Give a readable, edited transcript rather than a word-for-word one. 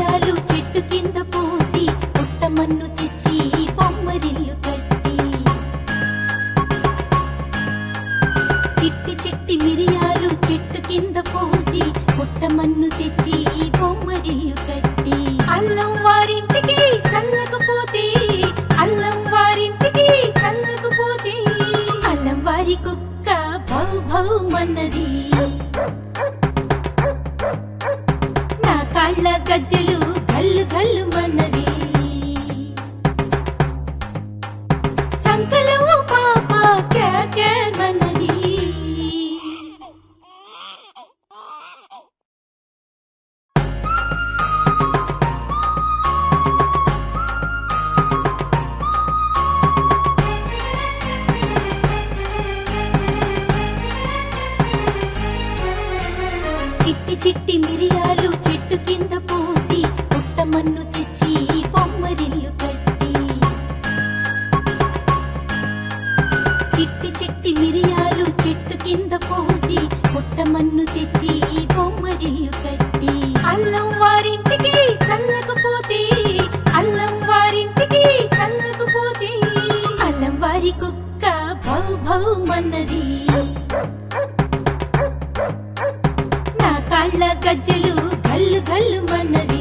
మిరియాలు చెట్టు కింద పోసి పుట్టమన్ను తెచ్చి బొమ్మరిల్లు కట్టి చిట్టి చిట్టి మిరియాలు చెట్టు కింద పోసి పుట్టమన్ను తెచ్చి బొమ్మరిల్లు కట్టి అల్లం వారింటికి చల్లకపోతే అల్లం వారింటికి చల్లకపోతే అల్లం వారి కుక్క భౌ భౌ మన్నది నా కాళ్ళ గజ్జలు గల్లు గల్లు మన్నవి చంకలో పాప క్యా మన్నది చిట్టి చిట్టి మిరియాలు చెట్టు కింద పోసి పుట్టమన్ను తెచ్చి బొమ్మరిల్లు కట్టి చిట్టి చిట్టి మిరియాలు చెట్టు కింద పోసి పుట్టమన్ను తెచ్చి బొమ్మరిల్లు కట్టి అల్లం వారింటికి చల్లకపోతే అల్లం వారింటికి చల్లకపోతే అల్లం వారి కుక్క భౌ భౌ మన్నది కాళ్ళ గజ్జలు గల్లు గల్లు మన్నవి